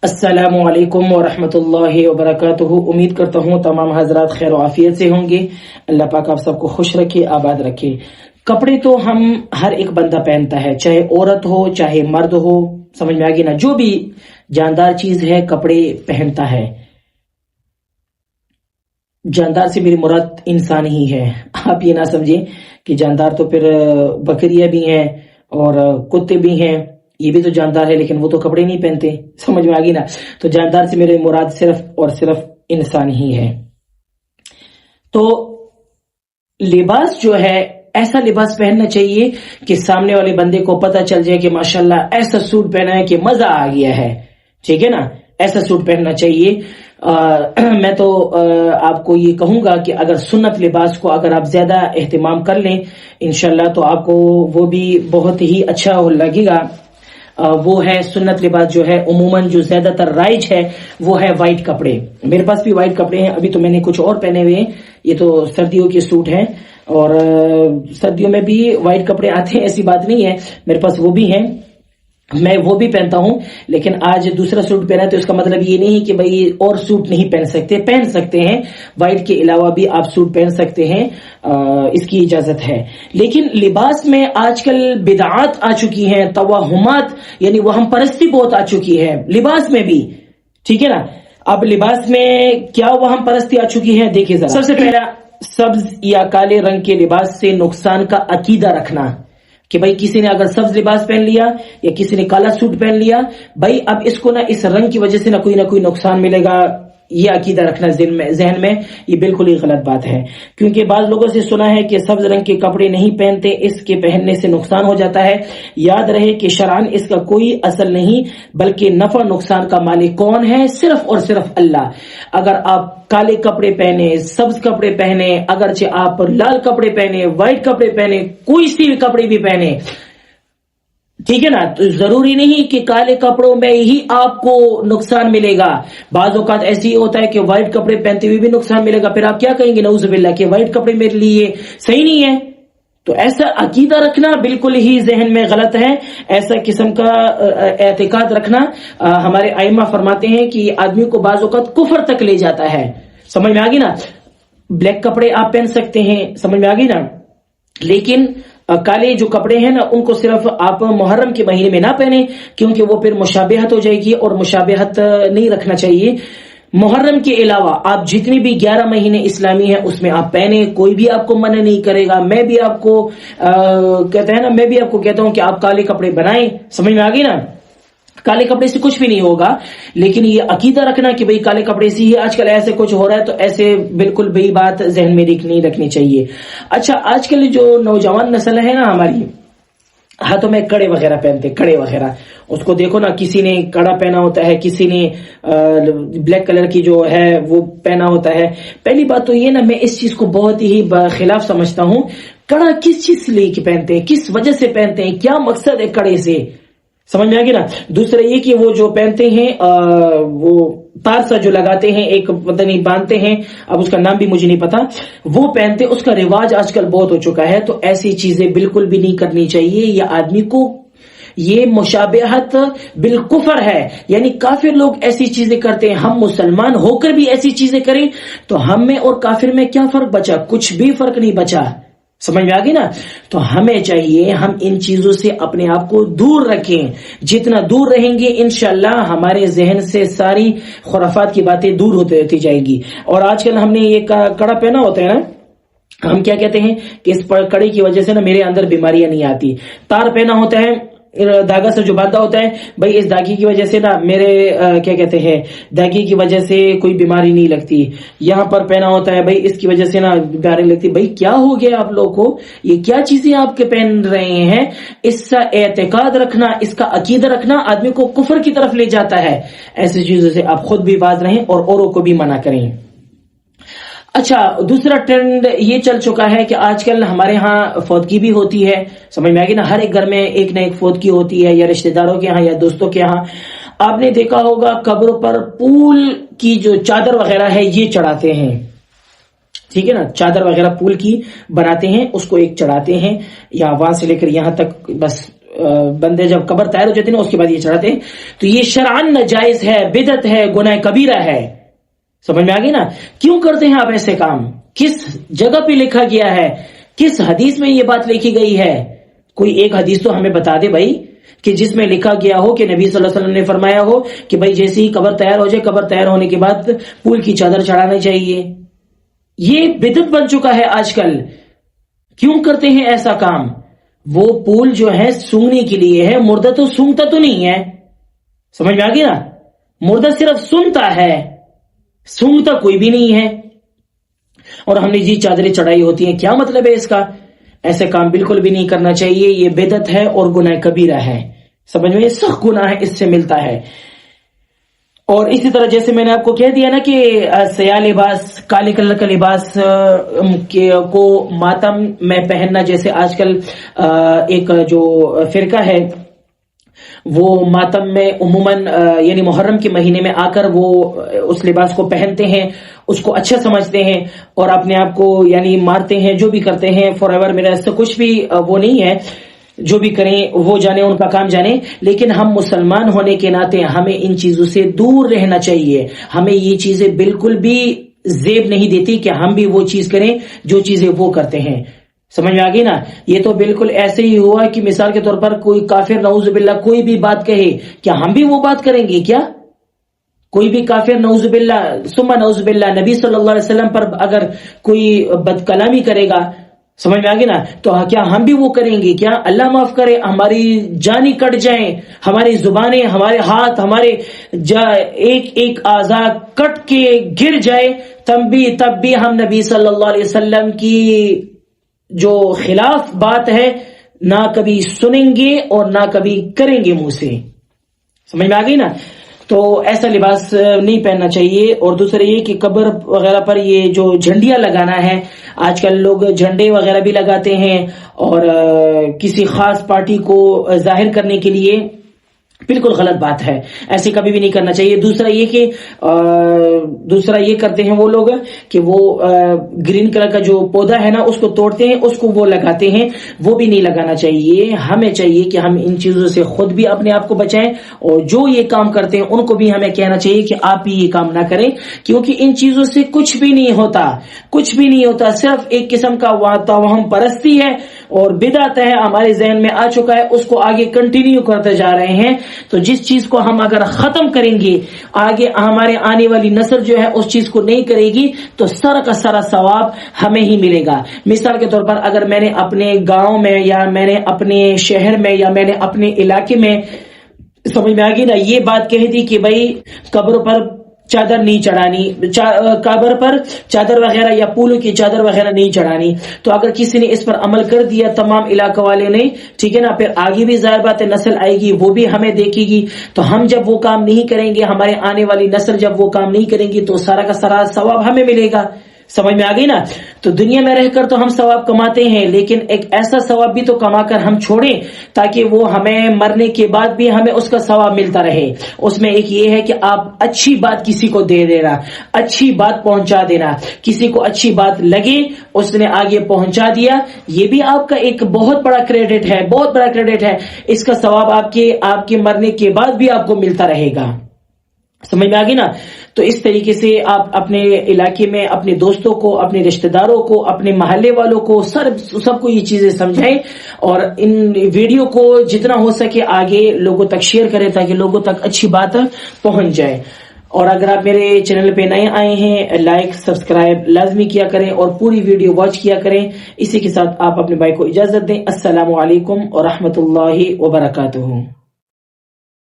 अस्सलामु अलैकुम वरहमतुल्लाहि वबरकातुहू। उम्मीद करता हूँ तमाम हजरात खैर आफियत से होंगे। अल्लाह पाक आप सबको खुश रखे, आबाद रखे। कपड़े तो हम हर एक बंदा पहनता है, चाहे औरत हो चाहे मर्द हो, समझ में आ गई ना। जो भी जानदार चीज है कपड़े पहनता है। जानदार से मेरी मुराद इंसान ही है। आप ये ना समझे कि जानदार तो फिर बकरियां भी हैं और कुत्ते भी हैं, ये भी तो जानदार है लेकिन वो तो कपड़े नहीं पहनते। समझ में आ गई ना। तो जानदार से मेरे मुराद सिर्फ और सिर्फ इंसान ही है। तो लिबास जो है, ऐसा लिबास पहनना चाहिए कि सामने वाले बंदे को पता चल जाए कि माशाल्लाह ऐसा सूट पहना है कि मजा आ गया है। ठीक है ना, ऐसा सूट पहनना चाहिए। मैं तो आपको ये कहूंगा कि अगर सुन्नत लिबास को अगर आप ज्यादा एहतिमाम कर लें इंशाल्लाह तो आपको वो भी बहुत ही अच्छा लगेगा। वो है सुन्नत लिबास जो है उमूमन जो ज्यादातर राइज है वो है वाइट कपड़े। मेरे पास भी वाइट कपड़े हैं, अभी तो मैंने कुछ और पहने हुए हैं। ये तो सर्दियों के सूट हैं और सर्दियों में भी वाइट कपड़े आते हैं, ऐसी बात नहीं है, मेरे पास वो भी हैं, मैं वो भी पहनता हूं। लेकिन आज दूसरा सूट पहना तो इसका मतलब ये नहीं कि भाई और सूट नहीं पहन सकते, पहन सकते हैं। वाइट के अलावा भी आप सूट पहन सकते हैं, इसकी इजाजत है। लेकिन लिबास में आजकल बिदआत आ चुकी हैं, तवाहुमात यानी वहम परस्ती बहुत आ चुकी है लिबास में भी। ठीक है ना। अब लिबास में क्या वहम परस्ती आ चुकी है, देखिए जरा। सबसे पहला, सब्ज या काले रंग के लिबास से नुकसान का अकीदा रखना कि भाई किसी ने अगर सब्ज लिबास पहन लिया या किसी ने काला सूट पहन लिया, भाई अब इसको ना इस रंग की वजह से ना कोई नुकसान मिलेगा, ये अकीदा रखना जहन में, ये बिल्कुल ही गलत बात है। क्योंकि बाज लोगों से सुना है कि सब्ज रंग के कपड़े नहीं पहनते, इसके पहनने से नुकसान हो जाता है। याद रहे कि शरअन इसका कोई असल नहीं, बल्कि नफा नुकसान का मालिक कौन है, सिर्फ और सिर्फ अल्लाह। अगर आप काले कपड़े पहने, सब्ज कपड़े पहने, अगरचे आप लाल कपड़े पहने, व्हाइट कपड़े पहने, कोई सी भी कपड़े भी पहने, ठीक है ना, तो जरूरी नहीं कि काले कपड़ों में ही आपको नुकसान मिलेगा। बाज़ औक़ात ऐसे ही होता है कि व्हाइट कपड़े पहनते हुए भी नुकसान मिलेगा, फिर आप क्या कहेंगे नऊज़ुबिल्लाह कि व्हाइट कपड़े मेरे लिए सही नहीं है। तो ऐसा अकीदा रखना बिल्कुल ही जहन में गलत है। ऐसा किस्म का एतिकाद रखना हमारे आइमा फरमाते हैं कि आदमी को बाज़ औक़ात कुफर तक ले जाता है। समझ में आ गई ना। ब्लैक कपड़े आप पहन सकते हैं, समझ में आ गई ना, लेकिन काले जो कपड़े हैं ना उनको सिर्फ आप मुहर्रम के महीने में ना पहने, क्योंकि वो फिर मुशाबिहत हो जाएगी और मुशाबिहत नहीं रखना चाहिए। मुहर्रम के अलावा आप जितनी भी 11 महीने इस्लामी है उसमें आप पहने, कोई भी आपको मना नहीं करेगा। मैं भी आपको कहता हूं कि आप काले कपड़े बनाएं। समझ में आ गई ना। काले कपड़े से कुछ भी नहीं होगा, लेकिन ये अकीदा रखना कि भाई काले कपड़े से ही आजकल ऐसे कुछ हो रहा है, तो ऐसे बिल्कुल भी बात जहन में नहीं रखनी चाहिए। अच्छा, आजकल जो नौजवान नस्ल है ना हमारी, हाथों में कड़े वगैरह पहनते, कड़े वगैरह, उसको देखो ना, किसी ने कड़ा पहना होता है, किसी ने ब्लैक कलर की जो है वो पहना होता है। पहली बात तो ये ना, मैं इस चीज को बहुत ही खिलाफ समझता हूं। कड़ा किस चीज से लेके पहनते हैं, किस वजह से पहनते हैं, क्या मकसद है कड़े से, समझ में आ गया ना। दूसरा ये कि वो जो पहनते हैं वो तार सा जो लगाते हैं, एक पता नहीं बांधते हैं, अब उसका नाम भी मुझे नहीं पता, वो पहनते, उसका रिवाज आजकल बहुत हो चुका है। तो ऐसी चीजें बिल्कुल भी नहीं करनी चाहिए। या आदमी को ये मुशाबिहत बिलकुफर है, यानी काफिर लोग ऐसी चीजें करते हैं, हम मुसलमान होकर भी ऐसी चीजें करें तो हम में और काफिर में क्या फर्क बचा, कुछ भी फर्क नहीं बचा। समझ में आ गई ना। तो हमें चाहिए हम इन चीजों से अपने आप को दूर रखें। जितना दूर रहेंगे इंशाल्लाह हमारे जहन से सारी खुराफात की बातें दूर होती जाएंगी। और आजकल हमने ये कड़ा पहना होता है ना, हम क्या कहते हैं कि इस कड़े की वजह से ना मेरे अंदर बीमारियां नहीं आती। तार पहना होता है, धागा से जो बांधा होता है, भाई इस धागे की वजह से ना मेरे क्या कहते हैं, धागे की वजह से कोई बीमारी नहीं लगती। यहाँ पर पहना होता है, भाई इसकी वजह से ना बीमारी लगती। भाई क्या हो गया आप लोगों को, ये क्या चीजें आपके पहन रहे हैं। इसका एतकाद रखना, इसका अकीदा रखना आदमी को कुफर की तरफ ले जाता है। ऐसी चीजों से आप खुद भी बाज रहें और औरों को भी मना करें। अच्छा, दूसरा ट्रेंड ये चल चुका है कि आजकल हमारे यहाँ फौतगी भी होती है। समझ में आएगी ना, हर एक घर में एक न एक फौतगी होती है, या रिश्तेदारों के यहाँ या दोस्तों के यहाँ। आपने देखा होगा कब्रों पर पूल की जो चादर वगैरह है ये चढ़ाते हैं। ठीक है ना, चादर वगैरह पूल की बनाते हैं, उसको एक चढ़ाते हैं, या वहां से लेकर यहां तक बस بندے جب قبر تیار ہو جاتے ہیں نا اس کے بعد یہ چڑھاتے ہیں، تو یہ شرعن ناجائز ہے، بدعت ہے، گناہ کبیرہ ہے. سمجھ میں آ گئی نا؟ کیوں کرتے ہیں آپ ایسے کام؟ کس جگہ پہ لکھا گیا ہے؟ کس حدیث میں یہ بات لکھی گئی ہے؟ کوئی ایک حدیث تو ہمیں بتا دے بھائی کہ جس میں لکھا گیا ہو کہ نبی صلی اللہ علیہ وسلم نے فرمایا ہو کہ بھائی جیسے ہی قبر تیار ہو جائے، قبر تیار ہونے کے بعد پھول کی چادر چڑھانا چاہیے. یہ بدعت بن چکا ہے آج کل. کیوں کرتے ہیں ایسا کام؟ وہ پھول جو ہے سونگنے کے لیے ہے، مردہ تو سونگتا تو نہیں ہے. سمجھ میں آ گئی نا؟ مردہ صرف سنتا ہے، سونگتا کوئی بھی نہیں ہے. اور ہم نے جی چادریں چڑھائی ہوتی ہیں، کیا مطلب ہے اس کا؟ ایسے کام بالکل بھی نہیں کرنا چاہیے. یہ بدعت ہے اور گناہ کبیرہ ہے. سمجھ میں؟ سخت گناہ ہے، اس سے ملتا ہے. اور اسی طرح جیسے میں نے آپ کو کہہ دیا نا کہ سیاہ لباس، کالے کلر کا لباس کو ماتم میں پہننا، جیسے آج کل ایک جو فرقہ ہے وہ ماتم میں عموماً یعنی محرم کے مہینے میں آ کر وہ اس لباس کو پہنتے ہیں، اس کو اچھا سمجھتے ہیں اور اپنے آپ کو یعنی مارتے ہیں، جو بھی کرتے ہیں. فار ایور میرا اس سے کچھ بھی وہ نہیں ہے، جو بھی کریں وہ جانے، ان کا کام جانے. لیکن ہم مسلمان ہونے کے ناطے ہمیں ان چیزوں سے دور رہنا چاہیے. ہمیں یہ چیزیں بالکل بھی زیب نہیں دیتی کہ ہم بھی وہ چیز کریں جو چیزیں وہ کرتے ہیں. سمجھ میں آ گئی نا؟ یہ تو بالکل ایسے ہی ہوا کہ مثال کے طور پر کوئی کافر نعوذ باللہ کوئی بھی بات کہے، کیا ہم بھی وہ بات کریں گے؟ کیا کوئی بھی کافر نعوذ باللہ ثم نعوذ باللہ نبی صلی اللہ علیہ وسلم پر اگر کوئی بد کلامی کرے گا، سمجھ میں آگے نا، تو کیا ہم بھی وہ کریں گے؟ کیا اللہ معاف کرے ہماری جانی کٹ جائیں، ہماری زبانیں، ہمارے ہاتھ، ہمارے ایک ایک اعضاء کٹ کے گر جائے، تب بھی ہم نبی صلی اللہ علیہ وسلم کی جو خلاف بات ہے نہ کبھی سنیں گے اور نہ کبھی کریں گے منہ سے. سمجھ میں آ گئی نا؟ تو ایسا لباس نہیں پہننا چاہیے. اور دوسرا یہ کہ قبر وغیرہ پر یہ جو جھنڈیاں لگانا ہے، آج کل لوگ جھنڈے وغیرہ بھی لگاتے ہیں اور کسی خاص پارٹی کو ظاہر کرنے کے لیے، بالکل غلط بات ہے، ایسے کبھی بھی نہیں کرنا چاہیے. دوسرا یہ کرتے ہیں وہ لوگ کہ وہ گرین کلر کا جو پودا ہے نا اس کو توڑتے ہیں، اس کو وہ لگاتے ہیں، وہ بھی نہیں لگانا چاہیے. ہمیں چاہیے کہ ہم ان چیزوں سے خود بھی اپنے آپ کو بچائیں اور جو یہ کام کرتے ہیں ان کو بھی ہمیں کہنا چاہیے کہ آپ بھی یہ کام نہ کریں، کیونکہ ان چیزوں سے کچھ بھی نہیں ہوتا، کچھ بھی نہیں ہوتا. صرف ایک قسم کا توہم پرستی ہے اور بدعت ہے، ہمارے ذہن میں آ چکا ہے، اس کو آگے کنٹینیو کرتے جا رہے ہیں. تو جس چیز کو ہم اگر ختم کریں گے، آگے ہمارے آنے والی نسل جو ہے اس چیز کو نہیں کرے گی، تو سارا کا سارا ثواب ہمیں ہی ملے گا. مثال کے طور پر اگر میں نے اپنے گاؤں میں یا میں نے اپنے شہر میں یا میں نے اپنے علاقے میں، سمجھ میں آ گئی نا، یہ بات کہہ دی کہ بھائی قبر پر چادر نہیں چڑھانی، قبر پر چادر وغیرہ یا پھولوں کی چادر وغیرہ نہیں چڑھانی، تو اگر کسی نے اس پر عمل کر دیا تمام علاقہ والے نے، ٹھیک ہے نا، پھر آگے بھی ظاہر بات ہے نسل آئے گی، وہ بھی ہمیں دیکھے گی. تو ہم جب وہ کام نہیں کریں گے، ہمارے آنے والی نسل جب وہ کام نہیں کریں گی، تو سارا کا سارا ثواب ہمیں ملے گا. سمجھ میں آ گئی نا؟ تو دنیا میں رہ کر تو ہم ثواب کماتے ہیں، لیکن ایک ایسا ثواب بھی تو کما کر ہم چھوڑیں تاکہ وہ ہمیں مرنے کے بعد بھی ہمیں اس کا ثواب ملتا رہے. اس میں ایک یہ ہے کہ آپ اچھی بات کسی کو دے دینا، اچھی بات پہنچا دینا، کسی کو اچھی بات لگے اس نے آگے پہنچا دیا، یہ بھی آپ کا ایک بہت بڑا کریڈٹ ہے، بہت بڑا کریڈٹ ہے. اس کا ثواب آپ کے مرنے کے بعد بھی آپ کو ملتا رہے گا. سمجھ میں آ گئی نا؟ تو اس طریقے سے آپ اپنے علاقے میں اپنے دوستوں کو، اپنے رشتہ داروں کو، اپنے محلے والوں کو، سب کو یہ چیزیں سمجھائیں اور ان ویڈیو کو جتنا ہو سکے آگے لوگوں تک شیئر کریں تاکہ لوگوں تک اچھی بات پہنچ جائے. اور اگر آپ میرے چینل پہ نئے آئے ہیں، لائک سبسکرائب لازمی کیا کریں اور پوری ویڈیو واچ کیا کریں. اسی کے ساتھ آپ اپنے بھائی کو اجازت دیں. السلام علیکم ورحمۃ اللہ وبرکاتہ.